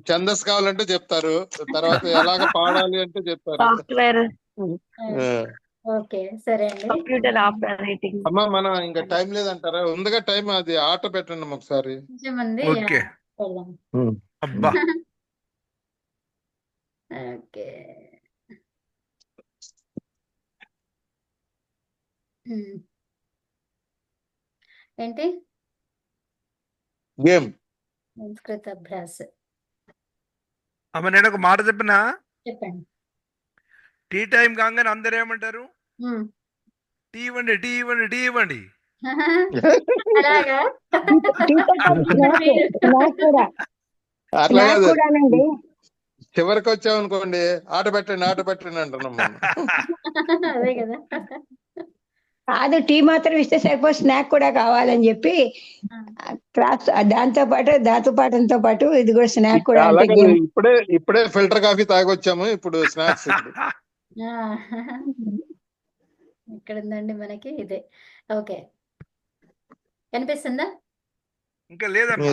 ఛందస్ కావాలంటే చెప్తారు, తర్వాత ఎలాగ పాడాలి అంటే చెప్తారు. సాఫ్ట్వేర్, ఆ. ఓకే, సరే అండి. Computer operating. అమ్మా మనం ఇంకా టైం లేదంటారా? ఉందిగా టైం, అది ఆట పెట్టండి అమ్మా ఒకసారి. కొంచెం ఉంది. ఓకే. వెళ్దాం. అబ్బా, ఓకే. ఏంటి? గేమ్. సంస్కృత అభ్యాస్. అమ్మ నేను ఒక మాట చెప్పినా, చెప్పండి. టీ టైం కాగానే అందరు ఏమంటారు? టీ ఇవ్వండి, టీ ఇవ్వండి, టీ ఇవ్వండి. అలాగా? అట్లా కాదు, కూడానండి. చివరికి వచ్చామనుకోండి ఆట పెట్టండి అంటున్నాం మనం. అదే కదా. కాదు, టీ మాత్రం ఇస్తే సరిపోదు, స్నాక్ కూడా కావాలని చెప్పి క్లాస్ దాంతో పాటు ధాతుపాఠంతో పాటు ఇది కూడా స్నాక్ కూడా. అంటే అలాగే గేమ్. ఇప్పుడే ఫిల్టర్ కాఫీ తాగొచ్చాము, ఇప్పుడు స్నాక్స్. ఇక్కడ ఉందండి మనకి ఇదే. ఓకే, కనిపిస్తుందా? ఇంకా లేదమ్మా.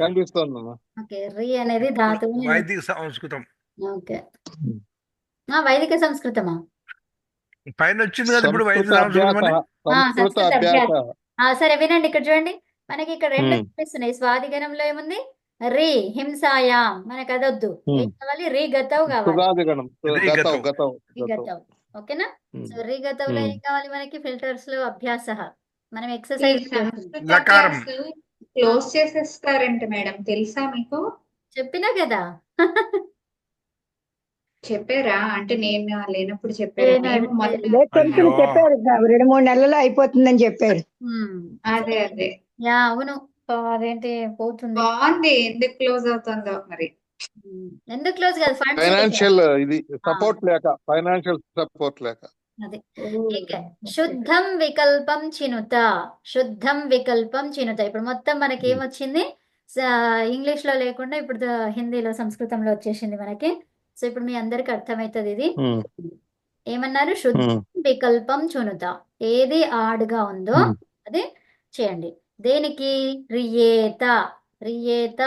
కనిపిస్తుందమ్మా. ఓకే, రీ అనేది ధాతువు. వైదిక సంస్కృతం ఓకే, వైదిక సంస్కృతమా? పైన వచ్చింది కదా ఇప్పుడు వైదిక సంస్కృతం అని. సంస్కృత అభ్యాస. సరే వినండి, ఇక్కడ చూడండి, మనకి ఇక్కడ రెండు కనిపిస్తున్నాయి. స్వాదిగణంలో ఏముంది? రీ హింసాయాం, మనకు అదొద్దు. ఏం కావాలి? రీ గతవు కావాలి. రీ గతవు. ఓకేనా? సో రీ గతవులో ఏం కావాలి మనకి? ఫిల్టర్స్ లో అభ్యాస. మనం ఎక్సర్సైజ్ లకారం. క్లోజ్ చేసేస్తారంట మేడం, తెలుసా మీకు? చెప్పినా కదా. చెప్పారా? అంటే నేను లేనప్పుడు చెప్పారు. నేను కొంచెం చెప్పారు, 2-3 నెలల్లో అయిపోతుందని చెప్పారు. అదే యా, అవును. అదేంటి పోతుంది. బాగుంది. ఎందుకు క్లోజ్ అవుతుందో మరి. ఎందుకు క్లోజ్ కాదు, ఫండ్స్ ఫైనాన్షియల్ ఇది సపోర్ట్ లేక, ఫైనాన్షియల్ సపోర్ట్ లేక. అదే. శుద్ధం వికల్పం చినుత, శుద్ధం వికల్పం చినుత. ఇప్పుడు మొత్తం మనకి ఏమొచ్చింది? ఇంగ్లీష్ లో లేకుండా ఇప్పుడు హిందీలో, సంస్కృతంలో వచ్చేసింది మనకి. సో ఇప్పుడు మీ అందరికి అర్థమవుతుంది ఇది. ఏమన్నారు? శుద్ధం వికల్పం చునుత. ఏది ఆడుగా ఉందో అది చేయండి. దేనికి? రియేత, రియేత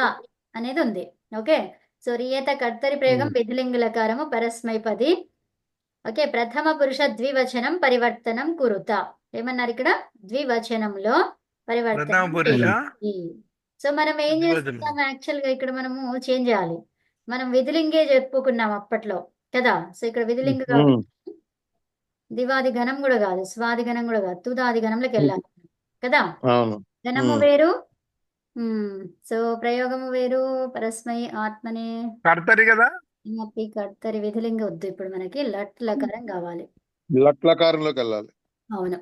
అనేది ఉంది. ఓకే, సో రియేత కర్తరి ప్రయోగం విధిలింగులకారము పరస్మైపది. ఓకే, ప్రథమ పురుష ద్వివచనం పరివర్తనం కురుత. ఏమన్నారు ఇక్కడ? ద్వివచనంలో పరివర్తనం చేయండి. సో మనం ఏం చేస్తున్నాం? యాక్చువల్ గా ఇక్కడ మనము చేంజ్ చేయాలి. మనం విధిలింగే చెప్పుకున్నాం అప్పట్లో కదా. సో ఇక్కడ విధిలింగ కాదు, దివాది గణం కూడా కాదు, స్వాది గణం కూడా కాదు, తుదాది గణంలోకి వెళ్ళాలి కదా. గణము వేరు, సో ప్రయోగము వేరు. పరస్మై ఆత్మనే కర్తరి కదా. కర్తరి విధిలింగ వద్దు, ఇప్పుడు మనకి లట్ లకారం కావాలి. లట్లకారంలోకి వెళ్ళాలి. అవును.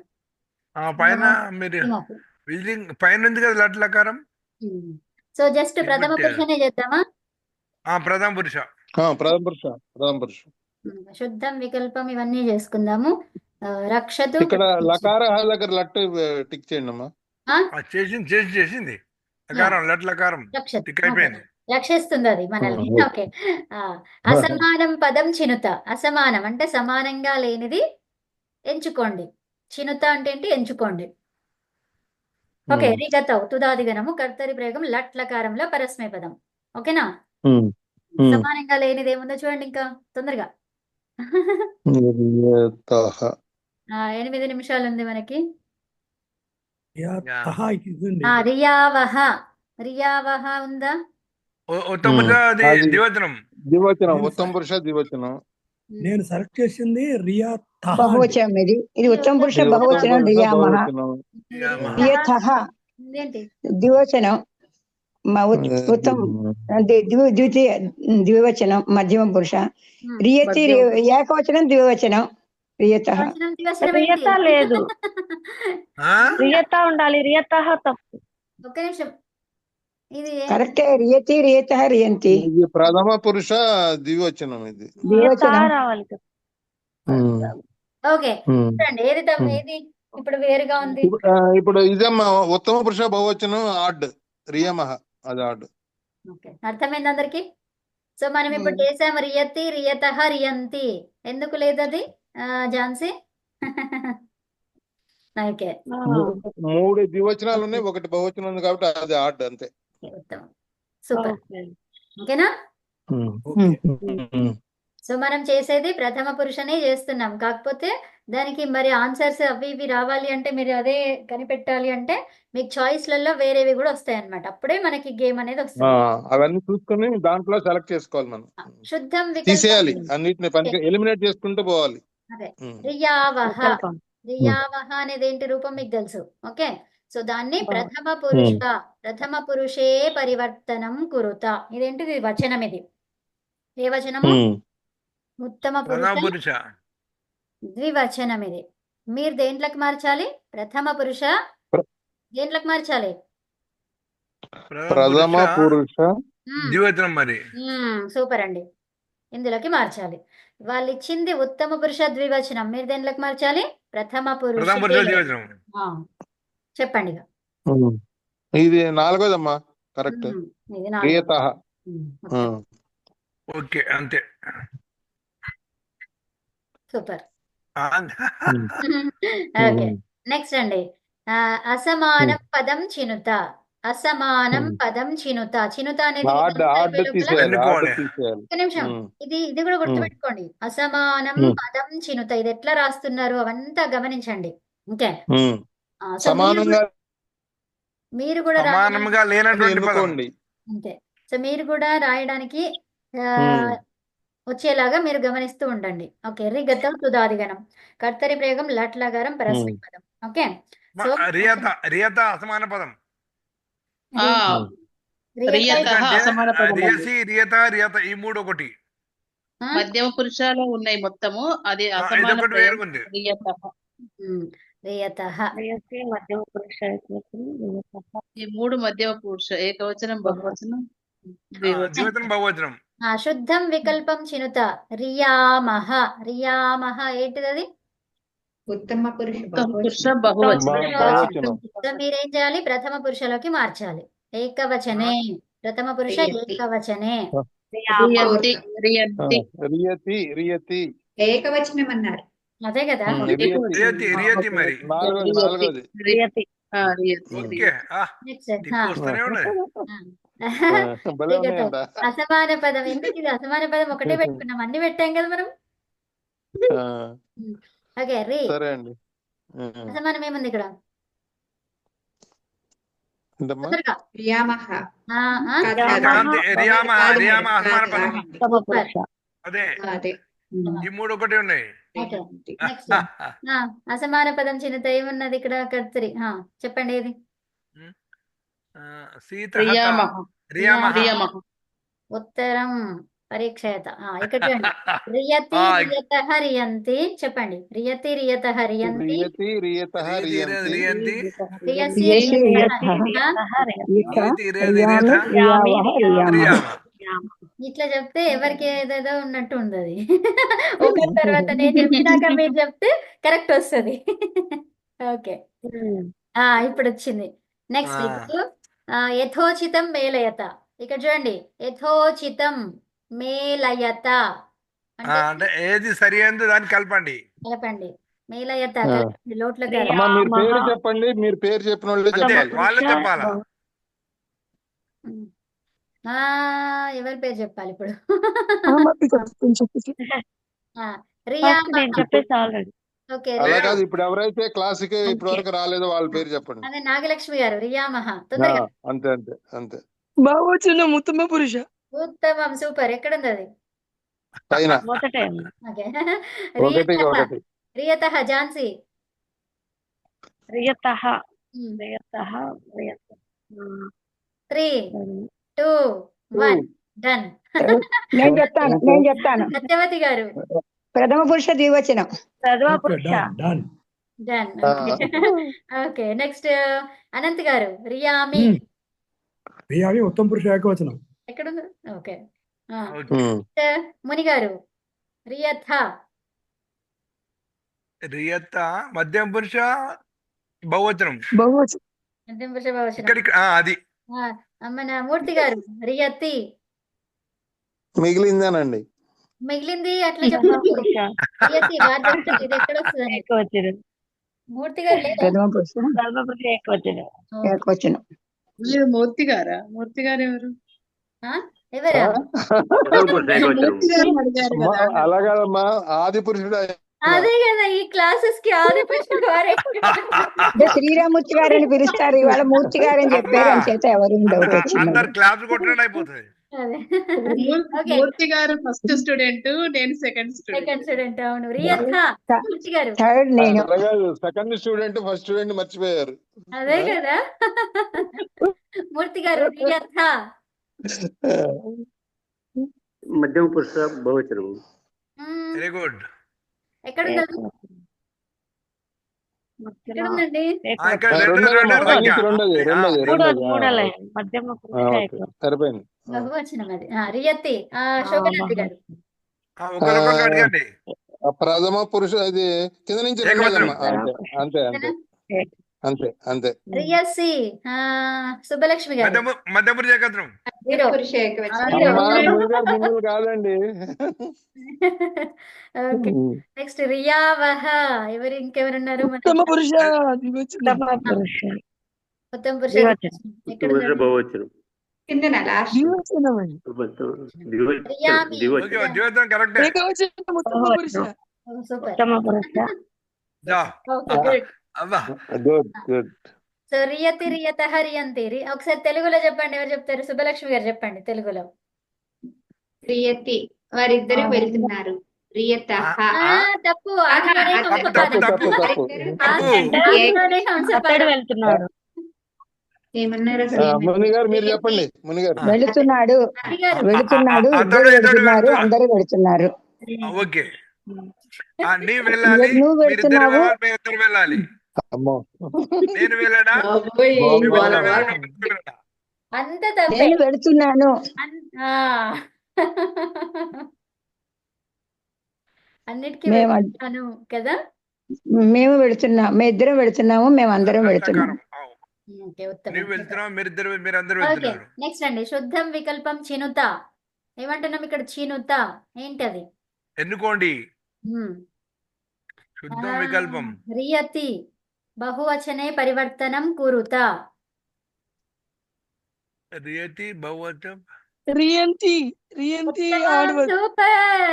పైన మీరు పైన ఉంది కదా లట్ లకారం. సో జస్ట్ ప్రథమ పురుషనే చేద్దామా? ప్రథమ పురుష. శుద్ధం వికల్పం ఇవన్నీ చేసుకుందాము. రక్షతు. ఇక్కడ లకార దగ్గర లట్ టిక్ చేయండి అమ్మా. చేసింది లకారం, లట్ లకారం టిక్ అయిపోయింది. రక్షిస్తుంది అది మనల్ని. ఓకే. అసమానం పదం చినుత. అసమానం అంటే సమానంగా లేనిది ఎంచుకోండి. చినుత అంటే ఏంటి? ఎంచుకోండి. ఓకే. రిగతౌ తుదాదిగణము కర్తరి ప్రయోగం లట్లకారంలో పరస్మై పదం. ఓకేనా? సమానంగా లేనిది ఏముందో చూడండి ఇంకా తొందరగా. 8 నిమిషాలు ఉంది మనకి. ఇదండి రియావహ. రియావహ ఉందా? ఉత్తమ పురుష అది ద్వివచనం. ద్వివచనం, ఉత్తమ పురుష ద్వివచనం. నేను సెలెక్ట్ చేసింది రియా తహ. బహువచనం ఇది ఉత్తమ పురుష ఇది ఉత్తమ బహువచనం పురుష రియామహ. బహువచనం. రియతః ఇదేంటి? ద్వివచనం ఉత్తమ ద్వితీయ ద్వివచనం మధ్యమ పురుష. రియతి ఏకవచనం ద్వివచనం రియతః. ద్వివచనం ద్వివచనం ఏంటి? రియత లేదు, రియత ఉండాలి, రియత తప్పు. ఒక్క నిమిషం. ఇది కరెక్టే. రియతి రియతః రియంతి ఇది ప్రథమ పురుష ద్వివచనం. ఇది రియత ద్వివచనం. రావాలి కదా. ఓకే. చూడండి ఏది ఏది ఇప్పుడు వేరుగా ఉంది. ఇప్పుడు ఇదమ్మా ఉత్తమ పురుష బహువచనం ఆడ్ రియమహ, అది ఆడ్. ఓకే, అర్థమైంది అందరికి? సో మనం ఇప్పుడు చేసాము రియతి రియతః రియంతి. ఎందుకు లేదు అది ఝాన్సీ? ఓకే. 3 ద్వివచనాలు ఉన్నాయి, ఒకటి బహువచనం ఉంది కాబట్టి అది ఆడ్ అంతే. ఉత్తమం, సూపర్. ఓకేనా? సో మనం చేసేది ప్రథమ పురుషనే చేస్తున్నాం. కాకపోతే దానికి మరి ఆన్సర్స్ అవి ఇవి రావాలి అంటే మీరు అదే కనిపెట్టాలి అంటే మీకు చాయిస్లలో వేరేవి కూడా వస్తాయి అన్నమాట. అప్పుడే మనకి గేమ్ అనేది వస్తుంది. అవన్నీ చూసుకొని దాంట్లో సెలెక్ట్ చేసుకోవాలి. మనం శుద్ధం తీసేయాలి, వికల్పం. అన్నిటిని పనికి ఎలిమినేట్ చేసుకుంటూ పోవాలి. అదే రియావహ. రియావహ అనేది ఏంటి రూపం మీకు తెలుసు. ఓకే. సో దాన్ని ప్రథమ పురుషే పరివర్తనం కురుత. ఇదేంటిది? వచనం. ఇది ఏ వచనము? ఉత్తమ పురుష ద్వివచనం. ఇది మీరు దేంట్లోకి మార్చాలి? ప్రథమ పురుష దేంట్లోకి మార్చాలి? ప్రథమ పురుష ద్వివచనం. మరి సూపర్ అండి. ఇందులోకి మార్చాలి. వాళ్ళు ఇచ్చింది ఉత్తమ పురుష ద్వివచనం, మీరు దేంట్లోకి మార్చాలి? ప్రథమ పురుష ద్వివచనం. చెప్పండి ఇక. ఇది 4వదమ్మా. కరెక్ట్. ఇది రియతః. ఓకే, అంతే. సూపర్. ఓకే, నెక్స్ట్ అండి. అసమానం పదం చినుత. అసమానం పదం చినుత. చినుత అనేది ఒక్క నిమిషం, ఇది కూడా గుర్తుపెట్టుకోండి. అసమానం పదం చినుత. ఇది ఎట్లా రాస్తున్నారు అవంతా గమనించండి. ఓకే. సమానంగా మీరు కూడా సమానంగా లేనటువంటి పదం. అంతే. సో మీరు కూడా రాయడానికి వచ్చేలాగా మీరు గమనిస్తూ ఉండండి. ఓకే. రిగతం తుదాదిగణం కర్తరి ప్రయోగం లట్లకారం పరస్మై పదం. ఓకే. సో రియత అసమాన పదం. రియసి రియత రియత ఈ 3 ఒకటి. మధ్యమ పురుషాలు ఉన్నాయి మొత్తము. అది అసమాన ఇదొకటి వేరుగుంది. రియతః. మధ్యమ పురుష ఈ 3 మధ్యమ పురుష ఏకవచనం బహువచనం ద్వివచనం బహువచనం. శుద్ధం వికల్పం చినుత. రియామహ. రియామహ ఏంటిది? అది ఉత్తమ పురుష పురుష బహువచనం. సో మీరేం చేయాలి? ప్రథమ పురుషలోకి మార్చాలి. ఏకవచనే. ప్రథమ పురుష ఏకవచనే. రియతి ఏకవచనం అన్నారు. అదే కదా. రియతి మరి. 4వది. ఓకే. వస్తూనే ఉన్నది. అసమాన పదం. ఎందుకు ఇది అసమాన పదం ఒకటే పెట్టుకున్నాం? అన్ని పెట్టాం కదా మనం. ఓకే. సరే అండి. అసమానం ఏముంది ఇక్కడ? రియామహ. అదే ఈ 3 ఒకటి ఉన్నాయి. అసమాన పదం చిన్నత ఏమున్నది ఇక్కడ? కర్తరి. చెప్పండి ఏది? ఉత్తరం పరీక్షయత. ఇక్కడ చూడండి. రియతి రియతః రియంతి. చెప్పండి. రియతి రియతః రియంతి. ఇట్లా చెప్తే ఎవరికి ఏదేదో ఉన్నట్టు ఉండదు. ఒకరి తర్వాత నేను చెప్పినాక మీరు చెప్తే కరెక్ట్ వస్తుంది. ఓకే. ఇప్పుడు వచ్చింది. నెక్స్ట్ ఇప్పుడు యథోచితం మేలయత. ఇక్కడ చూడండి, యథోచితం మేలయత అంటే అంటే ఏది సరి అయిందో దాన్ని కలపండి. కలపండి. మేలయత ఆ. కలపండి, లోట్ల గారు. అమ్మా మీరు పేరు మహా చెప్పండి, మీరు పేరు చెప్పిన వాళ్ళే అంతే, చెప్పాలి. వాళ్ళే పురుష చెప్పాలా. ఆ, ఎవరి పేరు చెప్పాలి ఇప్పుడు? ఆ, రియా ఫస్ట్ నేను చెప్పేసి ఆల్రెడీ. ఓకే, అలా పేరు కాదు, ఇప్పుడు ఎవరైతే క్లాస్కి ఇప్పటి వరకు రాలేదో వాళ్ళ పేరు చెప్పండి. అదే నాగలక్ష్మి గారు, రియామహ ఆ, తొందరగా. అంతే అంతే అంతే. బహువచనం ఉత్తమ పురుష. ఉత్తమం, సూపర్. ఎక్కడుంది అది? పైన మొదటే ఉంది. ఓకే. ఒకటికి రియతః ఒకటి. రియతః ఝాన్సీ. రియతః ఉమ్. రియతః రియత 3, 2, 1 డన్. నేను చెప్తాను సత్యవతి గారు ప్రథమ పురుష ద్వివచనం. ప్రథమ ఓకే, పురుష. డన్. డన్. ఆ. ఓకే, నెక్స్ట్ అనంత్ గారు, రియామి. రియామి ఉత్తమ పురుష ఏకవచనం. ఎక్కడుంది? ఓకే. ఓకే. ఉమ్. ముని గారు, రియథ. రియత మధ్యం పురుష బహువచనం. బహువచనం. మధ్యం పురుష బహువచనం. ఇక్కడికి అది మన మూర్తి గారు, రియతి. మిగిలిందేనండి. మిగిలింది అట్లా ప్రథమ చెప్పండి. పురుష రియతి వాద్యం ఇది ఎక్కడ వస్తుందని. ఏకవచనం. మూర్తి గారు లేదా? ప్రథమ పురుష ప్రథమ పురుష ఏకవచనం. ఓకే. ఏకవచనం. మీరు మూర్తి గారా? మూర్తి గారు ఎవరు? ఆ? ఎవరా? ప్రథమ పురుష ఏకవచనం. మూర్తి గారిని అడిగారు అమ్మా, కదా. అలా కాదమ్మా, ఆది పురుషుడు ఆయన. అదే కదా, ఈ క్లాసెస్ కి ఆది పురుషుడు వారే. అంటే శ్రీరామూర్తి గారని పిలుస్తారు, ఇవాళ మూర్తి గారని చెప్పారు, అని చేత ఎవరు డౌట్ వచ్చింది. అందరు క్లాస్ కొట్టినట్టు అయిపోతుంది. అదే. ఓకే, మూర్తి గారు ఫస్ట్ స్టూడెంట్, నేను సెకండ్ స్టూడెంట్. Second student. అవును, రియథ. మూర్తి గారు థర్డ్ నేను. అలా కాదు, సెకండ్ స్టూడెంట్ ఫస్ట్ స్టూడెంట్ మర్చిపోయారు. అదే కదా. మూర్తి గారు, రియథ. మధ్యమ పురుష బహువచనం. Very good. ఎక్కడుంది? ఎక్కడుందండి? ఇక్కడ ఏకవచనం. రెండోది. మూడోలే మధ్యమ పురుష ఏకవచనం. సరిపోయింది. బహువచనం అది. రియతి. శోభనాథ్ గారు. ఒకరొకరు అడగండి. ఆ ప్రథమ పురుష ఇది కింద నుంచి ఏకవచనం. రెండోదమ్మా. అంతే అంతే అంతే అంతే అంతే. రియసి. సుబ్బలక్ష్మి గారు. మధ్య పురుష ఏకవచనం. జీరో. పురుష ఏకవచనం. జీరో. అమ్మా, ముందుగా మిమ్మల్ని కాదండి. ఓకే, నెక్స్ట్ రియావహ. ఇంకెవరున్నారు? ఉత్తమ పురుష ద్వివచనం. ఉత్తమ పురుష ఉత్తమ పురుష ద్వివచనం. ఎక్కడ పురుష బహువచనం. కిందన లాస్ట్. ద్వివచనం అండి. రియామి. ఓకే, జీవితం కరెక్టే. ఏకవచనం ఉత్తమ పురుష. సూపర్. ఉత్తమ పురుష. జా. Okay, good. అబ్బా. Good good. సో రియతి, రియతః, రియంతి. ఒకసారి తెలుగులో చెప్పండి. ఎవరు చెప్తారు? సుబ్బలక్ష్మి గారు చెప్పండి తెలుగులో. రియతి వారిద్దరు వెళ్తున్నారు. రియతః. తప్పు. ఆదిలోనే హంసపాదం. తప్పు. ఆదిలోనే హంసపాదం. అతడు వెళ్తున్నాడు. ఏమన్నారు ఆ, అసలు? ముని గారు మీరు చెప్పండి. ముని గారు వెళుతున్నాడు, ఆది గారు. వెళుతున్నాడు, ఇద్దరు వెళుతున్నారు, అందరూ వెళుతున్నారు. ఓకే. నీ వెళ్ళాలి, నువ్వు మీరిద్దరు వెళ్తున్నావు. వెళ్ళాలి, మీరిద్దరు వెళ్ళాలి. అమ్మో. నేను వెళ్ళాడా? బాబోయ్, బాబోయ్. గోల గోల. అంత తప్పే. నేను వెళుతున్నాను. అన్నిటికీ మేము వెళ్తాను కదా. మేము వెళుతున్నాం, మేము ఇద్దరం వెళుతున్నాము, మేము అందరం వెళుతున్నాం. ఓకే, ఉత్తమం. నువ్వు వెళ్తున్నావు, మీరందరూ ఓకే, వెళ్తున్నారు. నెక్స్ట్ అండి, శుద్ధం వికల్పం చినుత. ఏమంటున్నాం ఇక్కడ? చినుత ఏంటది? ఎన్నుకోండి. శుద్ధం వికల్పం. రియతి బహువచనే పరివర్తనం కురుత. రియతి బహువచనం. రియంతి ఆడవచనం. సూపర్.